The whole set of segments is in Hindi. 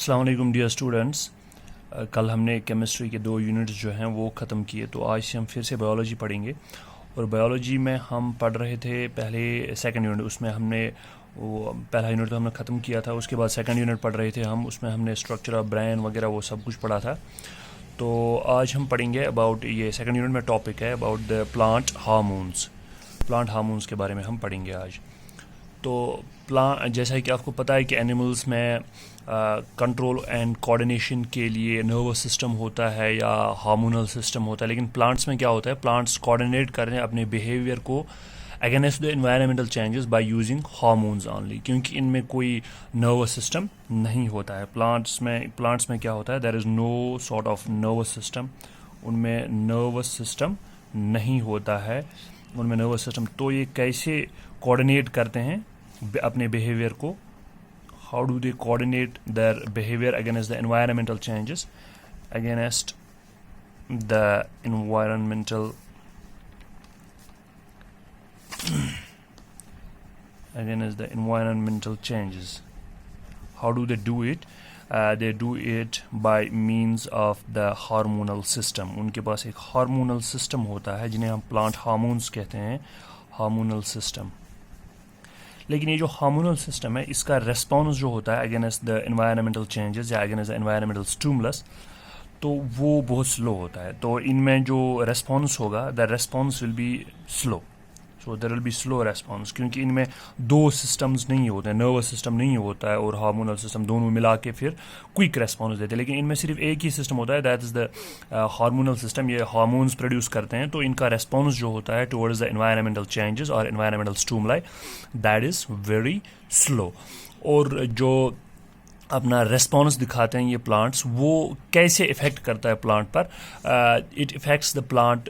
अस्सलाम वालेकुम डियर स्टूडेंट्स। कल हमने केमिस्ट्री के 2 यूनिट्स जो हैं वो ख़त्म किए, तो आज से हम फिर से बायोलॉजी पढ़ेंगे। और बायोलॉजी में हम पढ़ रहे थे पहले सेकंड यूनिट, उसमें हमने वो पहला यूनिट तो हमने ख़त्म किया था। उसके बाद सेकंड यूनिट पढ़ रहे थे हम, उसमें हमने स्ट्रक्चर ऑफ ब्रेन वगैरह वो सब कुछ पढ़ा था। तो आज हम पढ़ेंगे अबाउट, ये सेकंड यूनिट में टॉपिक है about the plant hormones. Plant hormones के बारे में हम पढ़ेंगे आज। तो जैसा कि आपको पता है कि एनिमल्स में कंट्रोल एंड कोऑर्डिनेशन के लिए नर्वस सिस्टम होता है या हार्मोनल सिस्टम होता है, लेकिन प्लांट्स में क्या होता है, प्लांट्स कोऑर्डिनेट कर रहे हैं अपने बिहेवियर को against the environmental changes by using hormones only, क्योंकि इनमें कोई नर्वस सिस्टम नहीं होता है। प्लांट्स में क्या होता है, there is no sort of nervous system, उनमें नर्वस सिस्टम नहीं होता है, उनमें नर्वस सिस्टम। तो ये कैसे कोऑर्डिनेट करते हैं अपने बिहेवियर को, how do they coordinate their behaviour against the environmental changes, against the environmental changes. How do they do it? They do it by means of the hormonal system. उनके पास एक हार्मोनल सिस्टम होता है जिन्हें हम प्लांट हार्मोन्स कहते हैं, हार्मोनल सिस्टम। लेकिन ये जो हार्मोनल सिस्टम है, इसका रेस्पॉन्स जो होता है अगेंस्ट द एनवायरमेंटल चेंजेस या अगेंस्ट द एनवायरमेंटल स्टिमुलस, तो वो बहुत स्लो होता है। तो इनमें जो रेस्पॉन्स होगा, the response will be slow. So there will be slow response, क्योंकि इनमें 2 सिस्टम्स नहीं होते हैं, नर्वस सिस्टम नहीं होता है और हार्मोनल सिस्टम, दोनों मिला के फिर क्विक रेस्पॉन्स देते हैं। लेकिन इनमें सिर्फ एक ही सिस्टम होता है, that is the hormonal system. ये हार्मोन्स प्रोड्यूस करते हैं, तो इनका रेस्पॉन्स जो होता है टुवर्ड्स द एनवायरमेंटल चेंजेस और environmental stimuli, that is very slow. और जो अपना रेस्पॉन्स दिखाते हैं ये प्लांट्स, वो कैसे इफ़ेक्ट करता है प्लांट पर, it effects the plant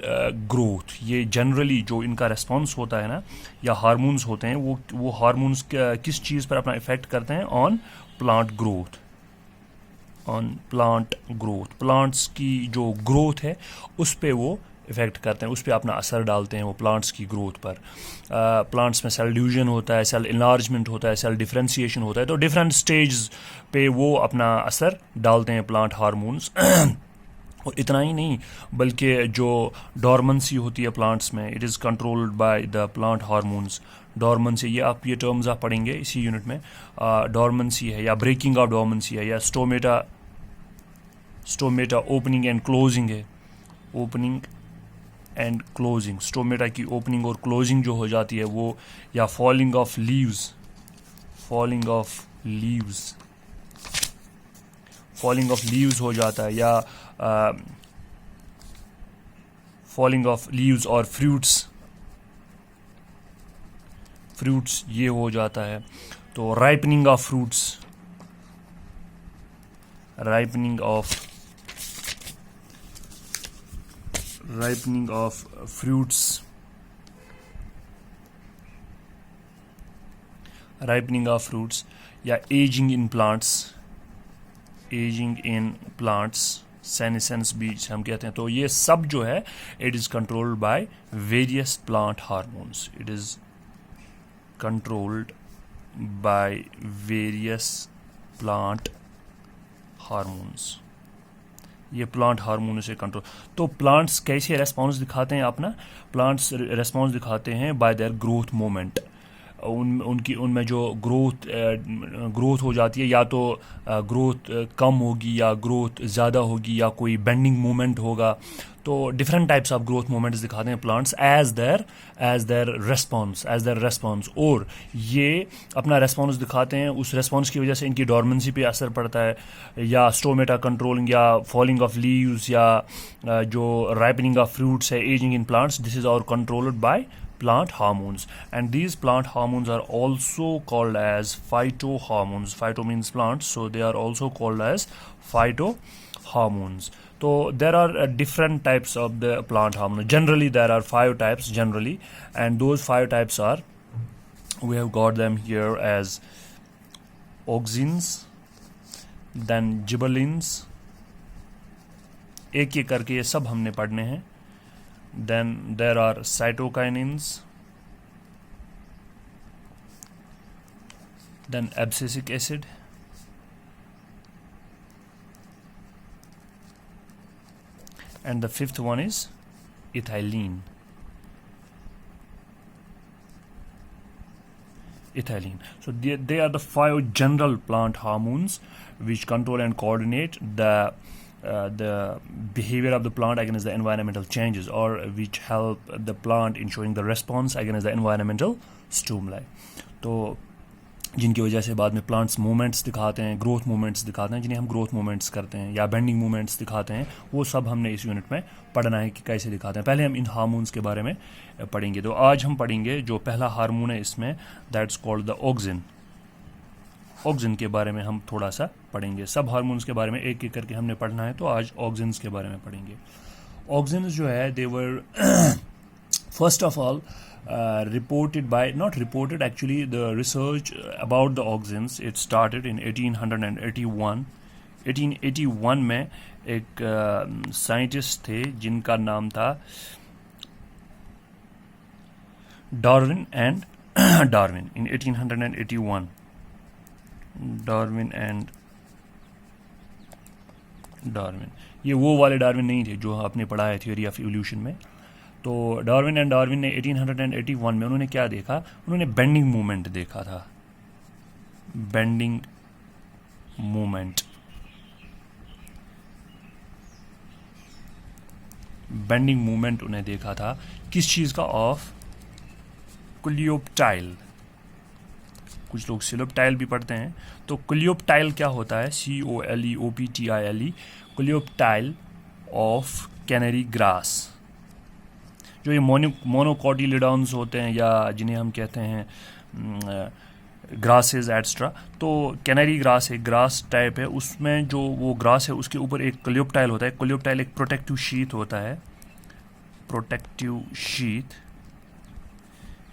growth. ये जनरली जो इनका रेस्पॉन्स होता है ना, या हार्मोन्स होते हैं, वो हार्मोन्स किस चीज़ पर अपना इफ़ेक्ट करते हैं, on plant growth, on plant growth. Plants की जो ग्रोथ है उस पे वो इफ़ेक्ट करते हैं, उस पर अपना असर डालते हैं वो प्लांट्स की ग्रोथ पर। प्लांट्स में सेल डिवीजन होता है, सेल इनलार्जमेंट होता है, सेल डिफरेंशिएशन होता है, तो डिफरेंट स्टेज पे वो अपना असर डालते हैं प्लांट हार्मोन्स। और इतना ही नहीं, बल्कि जो डॉर्मेंसी होती है प्लांट्स में, it is controlled by the plant hormones. Dormancy, ये टर्म्स आप पढ़ेंगे इसी यूनिट में। डॉर्मेंसी है या ब्रेकिंग ऑफ डॉर्मेंसी है, या स्टोमेटा ओपनिंग एंड क्लोजिंग है, ओपनिंग एंड क्लोजिंग। स्टोमेटा की ओपनिंग और क्लोजिंग जो हो जाती है वो, या फॉलिंग ऑफ लीव्स हो जाता है, या फॉलिंग ऑफ लीव्स और फ्रूट्स ये हो जाता है। तो ripening of fruits, ripening of fruits, या एजिंग इन प्लांट्स, सेनेसेंस भी हम कहते हैं। तो ये सब जो है, it is controlled by various plant hormones, it is controlled by various plant hormones. ये प्लांट हार्मोन से कंट्रोल। तो प्लांट्स कैसे रेस्पॉन्स दिखाते हैं अपना, प्लांट्स रेस्पॉन्स दिखाते हैं बाय देयर ग्रोथ मोमेंट। उनमें जो ग्रोथ हो जाती है, या तो ग्रोथ कम होगी या ग्रोथ ज़्यादा होगी, या कोई बेंडिंग मूवमेंट होगा। तो different types of growth moments दिखाते हैं प्लांट्स एज देयर रेस्पॉन्स। और ये अपना रेस्पॉन्स दिखाते हैं, उस रेस्पॉन्स की वजह से इनकी डॉर्मेंसी पे असर पड़ता है, या स्टोमेटा कंट्रोलिंग, या फॉलिंग ऑफ लीव्स, या जो राइपनिंग ऑफ फ्रूट्स है, ageing in plants, this is all controlled by plant hormones, and these plant hormones are also called as phytohormones. Phyto means plants, so they are also called as phytohormones. So there are different types of the plant hormone. Generally there are 5 types generally, and those 5 types are, we have got them here as auxins, then gibberellins, एक एक करके ये सब हमने पढ़ने हैं। Then there are cytokinins, then abscisic acid, and the fifth one is ethylene. So they are the 5 general plant hormones which control and coordinate the behavior of the plant against the environmental changes, or which help the plant in showing the response against the environmental stimuli. तो जिनकी वजह से बाद में प्लांट्स मूवमेंट्स दिखाते हैं, ग्रोथ मूवमेंट्स दिखाते हैं, जिन्हें हम ग्रोथ मूवमेंट्स करते हैं या बेंडिंग मूवमेंट्स दिखाते हैं, वो सब हमने इस यूनिट में पढ़ना है कि कैसे दिखाते हैं. पहले हम इन हार्मोन्स के बारे में पढ़ेंगे. तो आज हम पढ़ेंगे जो पहला हार्मोन है इसमें, that's called the auxin. Auxin के बारे में हम थोड़ा सा पढ़ेंगे. सब हार्मोन्स के बारे में एक एक करके हमने पढ़ना है, तो आज ऑक्सिन्स के बारे में पढ़ेंगे. ऑक्सिन्स जो है they were first of all reported by, not reported actually, the research about the auxins, it started in 1881. 1881 में एक साइंटिस्ट थे जिनका नाम था Darwin and Darwin. in 1881 Darwin and Darwin, ये वो वाले डार्विन नहीं थे जो आपने पढ़ा है थ्योरी ऑफ इवोल्यूशन में. तो डार्विन एंड डार्विन ने 1881 में उन्होंने क्या देखा, उन्होंने बेंडिंग मूवमेंट देखा था. बेंडिंग मूवमेंट, बेंडिंग मूवमेंट उन्हें देखा था. किस चीज़ का? Of coleoptile. कुछ लोग सिलोप्टाइल भी पढ़ते हैं. तो कोलियोप्टाइल क्या होता है? COLEOPTILE, coleoptile of canary grass. जो ये मोनोकोटिलिडॉन्स होते हैं या जिन्हें हम कहते हैं ग्रासेस एट्सट्रा, तो कैनरी ग्रास एक ग्रास टाइप है, उसमें जो वो ग्रास है उसके ऊपर एक कोलियोप्टाइल होता है. कोलियोप्टाइल एक प्रोटेक्टिव शीथ होता है. प्रोटेक्टिव शीथ,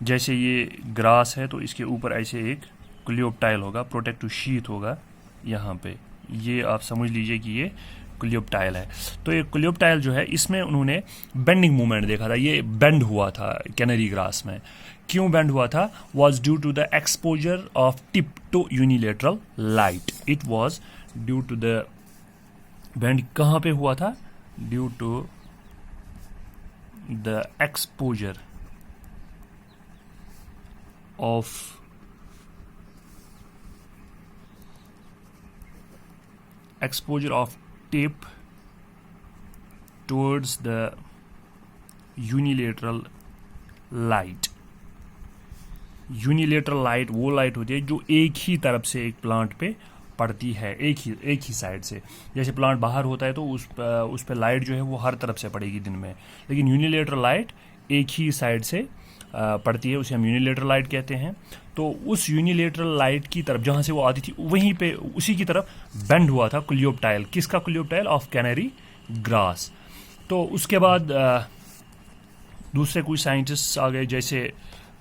जैसे ये ग्रास है तो इसके ऊपर ऐसे एक कोलियोप्टाइल होगा, प्रोटेक्टिव शीथ होगा यहाँ पे. ये आप समझ लीजिए कि ये कोलियोप्टाइल है. तो ये कोलियोप्टाइल जो है इसमें उन्होंने बेंडिंग मूवमेंट देखा था. ये बेंड हुआ था कैनरी ग्रास में. क्यों बेंड हुआ था? Was due to the exposure of tip to unilateral light. It was due to the bend. कहाँ पे हुआ था? Due to the exposure of tip towards the unilateral light. Unilateral light वो लाइट होती है जो एक ही तरफ से एक प्लांट पे पड़ती है, एक ही साइड से. जैसे प्लांट बाहर होता है तो उस पे लाइट जो है वो हर तरफ से पड़ेगी दिन में, लेकिन यूनिलेटरल लाइट एक ही साइड से पड़ती है, उसे हम यूनिलेटरल लाइट कहते हैं. तो उस यूनिलेटरल लाइट की तरफ जहाँ से वो आती थी वहीं पे उसी की तरफ बेंड हुआ था कोलियोप्टाइल. किसका कोलियोप्टाइल? Of canary grass. तो उसके बाद दूसरे कुछ साइंटिस्ट आ गए, जैसे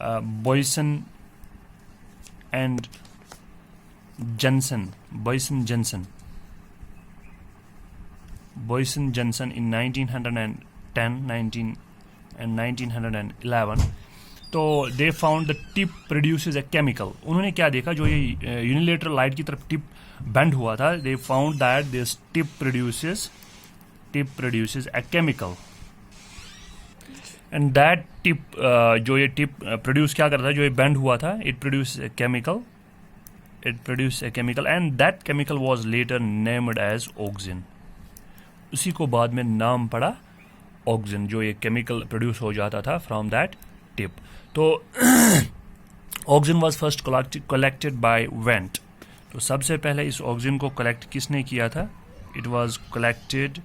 Boysen and Jensen. Boysen Jensen in 1910 and 1911. तो they found the tip produces a chemical. उन्होंने क्या देखा? जो ये यूनिलेटरल लाइट की तरफ टिप बेंड हुआ था, they found that this tip produces a chemical. And that tip, जो ये टिप प्रोड्यूस क्या करता है, जो ये बेंड हुआ था, it produce a chemical. And that chemical was later named as auxin. उसी को बाद में नाम पड़ा ऑक्सिन, जो ये केमिकल प्रोड्यूस हो जाता था फ्रॉम दैट टिप. तो auxin was first collected by went. तो सबसे पहले इस ऑक्सिन को कलेक्ट किसने किया था? It was collected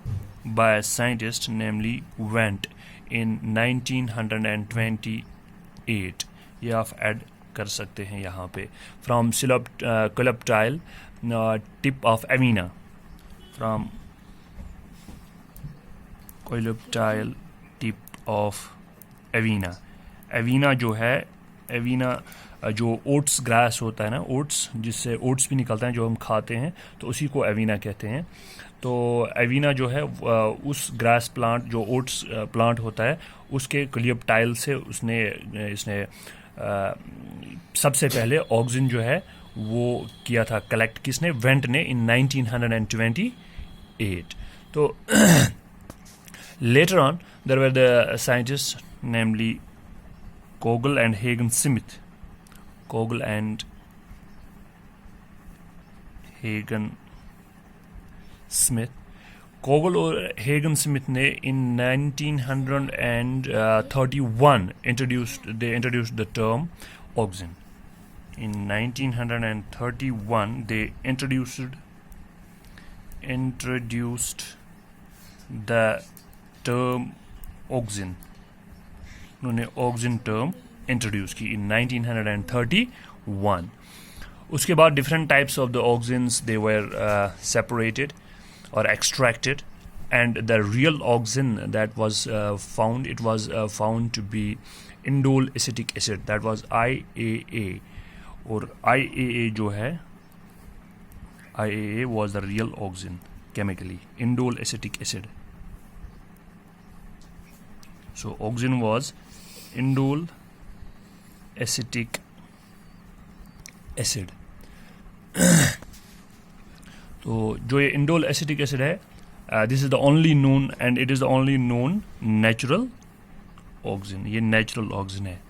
by scientist namely went in 1928. ये आप ऐड कर सकते हैं यहाँ पे. From coleoptile tip of एविना. From coleoptile tip of एविना. एविना जो है, एविना जो ओट्स ग्रास होता है ना, ओट्स, जिससे ओट्स भी निकलता है जो हम खाते हैं, तो उसी को एविना कहते हैं. तो एविना जो है उस ग्रास प्लांट, जो ओट्स प्लांट होता है, उसके कोलियोप्टाइल से इसने सबसे पहले ऑक्सिन जो है वो किया था कलेक्ट. किसने? वेंट ने इन 1928. तो Later on, there were the scientists, namely Kogel and Hagen Smith. Kogel and Hagen Smith. Kogel और Hagen Smith ने in 1931 introduced the term auxin. In 1931 they introduced the term auxin. उन्होंने auxin term introduce की in 1931. उसके बाद different types of the auxins they were separated or extracted, and the real auxin that was found, it was found to be indole acetic acid, that was IAA. और IAA जो है, IAA was the real auxin chemically, indole acetic acid. So auxin was indole acetic acid. तो जो ये इंडोल एसिटिक एसिड है, this is the only known and it is the only known natural auxin. ये नेचुरल ऑक्सिन है.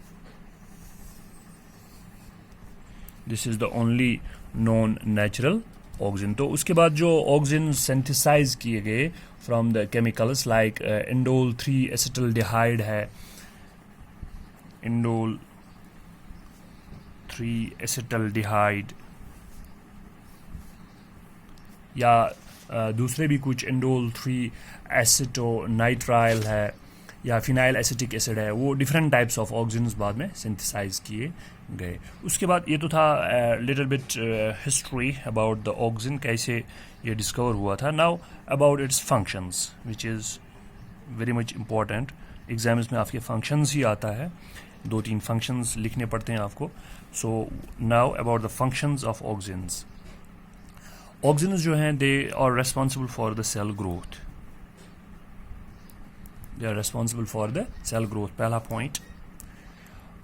This is the only known natural auxin. तो उसके बाद जो ऑक्सिन सिंथेसाइज किए गए from the chemicals like indole 3 acetaldehyde है, इंडोल 3 एसिटल्डिहाइड, या दूसरे भी कुछ इंडोल 3 एसिटोनाइट्राइल है, या फिनाइल एसिटिक एसिड है. वो डिफरेंट टाइप्स ऑफ ऑक्सिन्स बाद में सिंथेसाइज किए गए. उसके बाद ये तो था little bit history about the auxin, कैसे ये डिस्कवर हुआ था. Now about it's functions which is very much important. Exams में आपके फंक्शंस ही आता है, 2-3 फंक्शंस लिखने पड़ते हैं आपको. So now about the functions of auxins. Auxins जो हैं they are responsible for the cell growth. They are responsible for the cell growth, पहला पॉइंट.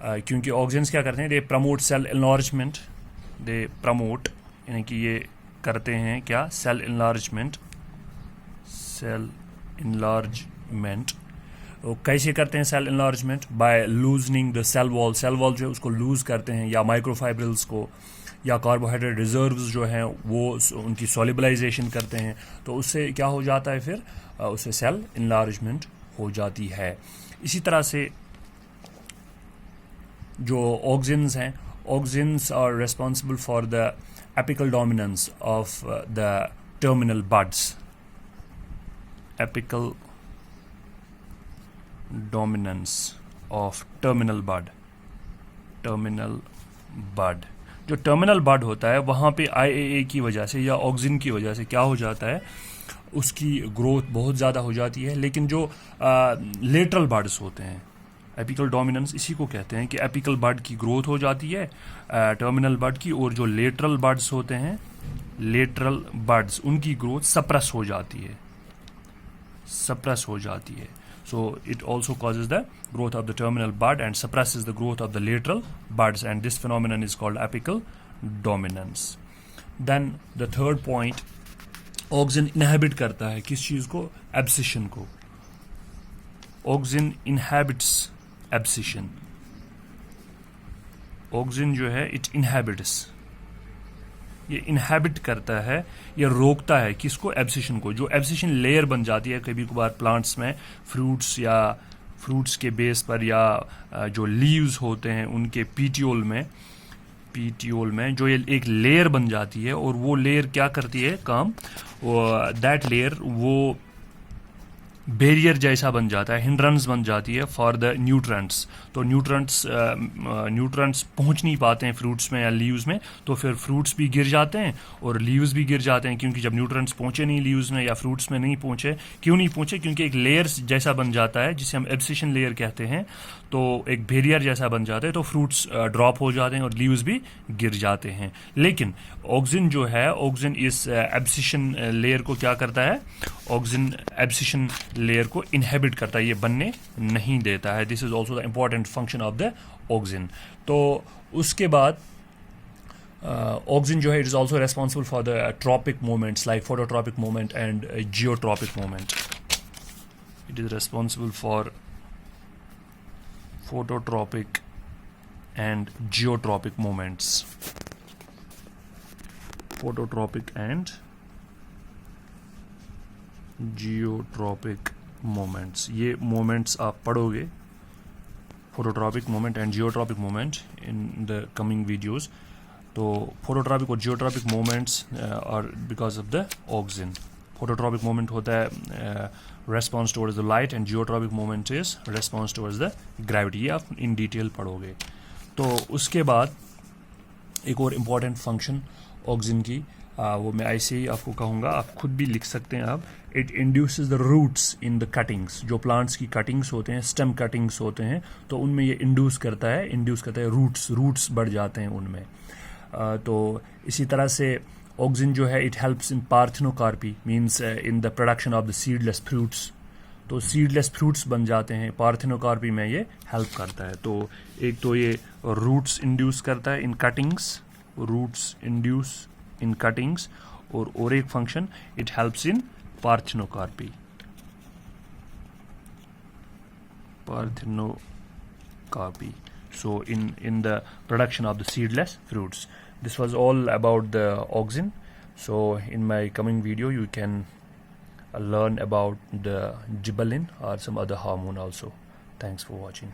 क्योंकि ऑक्सिन्स क्या करते हैं, they promote cell enlargement. They promote यानी कि ये करते हैं क्या, सेल इनलार्जमेंट. सेल इनलार्जमेंट कैसे करते हैं cell enlargement? By loosening the cell wall. Cell wall जो है उसको लूज करते हैं, या माइक्रोफाइब्रिल्स को, या कार्बोहाइड्रेट रिजर्व्स जो हैं वो उनकी सॉल्युबलाइजेशन करते हैं. तो उससे क्या हो जाता है, फिर उससे सेल इनलार्जमेंट हो जाती है. इसी तरह से जो ऑक्सिन्स हैं, auxins are responsible for the apical dominance of the terminal buds. Apical dominance of terminal bud. Terminal bud, जो टर्मिनल बड होता है वहाँ पे IAA की वजह से या ऑक्सिन की वजह से क्या हो जाता है, उसकी ग्रोथ बहुत ज़्यादा हो जाती है. लेकिन जो लेटरल बड्स होते हैं, एपिकल डोमिनेंस इसी को कहते हैं कि एपिकल बड की ग्रोथ हो जाती है टर्मिनल बड की, और जो लेटरल बड्स होते हैं, लेटरल बड्स, उनकी ग्रोथ सप्रेस हो जाती है, सप्रेस हो जाती है. So it also causes the growth of the terminal bud and suppresses the growth of the lateral buds, and this phenomenon is called apical dominance. Then the third point, auxin inhibit करता है किस चीज़ को, abscission को. auxin inhibits abscission. auxin जो है it inhibits, ये इनहेबिट करता है, ये रोकता है किसको, एब्सिशन को. जो एब्सिशन लेयर बन जाती है कभी कभार प्लांट्स में, फ्रूट्स या फ्रूट्स के बेस पर, या जो लीव्स होते हैं उनके पीटियोल में जो ये एक लेयर बन जाती है, और वो लेयर क्या करती है काम, दैट लेयर वो बैरियर जैसा बन जाता है, हिंड्रेंस बन जाती है फॉर द न्यूट्रेंट्स. तो न्यूट्रेंट्स पहुंच नहीं पाते हैं फ्रूट्स में या लीव्स में, तो फिर फ्रूट्स भी गिर जाते हैं और लीव्स भी गिर जाते हैं. क्योंकि जब न्यूट्रेंट्स पहुंचे नहीं लीव्स में या फ्रूट्स में नहीं पहुंचे, क्यों नहीं पहुंचे, क्योंकि एक लेयर जैसा बन जाता है जिसे हम एब्सिशन लेयर कहते हैं. तो एक बैरियर जैसा बन जाता है, तो फ्रूट्स ड्रॉप हो जाते हैं और लीव्स भी गिर जाते हैं. लेकिन ऑक्सिन जो है, ऑक्सिन इस एब्सिशन लेयर को क्या करता है, ऑक्सिन एब्सिशन लेयर को इनहेबिट करता है, ये बनने नहीं देता है. This is also the important function of the auxin. तो उसके बाद ऑक्सिन जो है, it is also responsible for the tropic movements like phototropic movement and geotropic movement. It is responsible for phototropic and geotropic movements. Phototropic and geotropic moments. ये moments आप पढ़ोगे, phototropic moment and geotropic moment in the coming videos. तो phototropic और geotropic moments are because of the auxin. Phototropic moment होता है response towards the light and geotropic moment is response towards the gravity. ये आप in detail पढ़ोगे. तो उसके बाद एक और important function auxin की वो मैं ऐसे ही आपको कहूँगा, आप खुद भी लिख सकते हैं आप. It induces the roots in the cuttings. जो प्लांट्स की कटिंग्स होते हैं, स्टेम कटिंग्स होते हैं, तो उनमें ये इंड्यूस करता है रूट्स बढ़ जाते हैं उनमें. तो इसी तरह से ऑक्सिन जो है, it helps in parthenocarpy, means in the production of the seedless fruits. तो सीडलेस फ्रूट्स बन जाते हैं, पार्थेनोकार्पी में ये हेल्प करता है. तो एक तो ये रूट्स इंड्यूस करता है in cuttings, roots induce in cuttings, और एक function it helps in parthenocarpy. So in the production of the seedless fruits. This was all about the auxin. So in my coming video you can learn about the gibberellin or some other hormone also. Thanks for watching.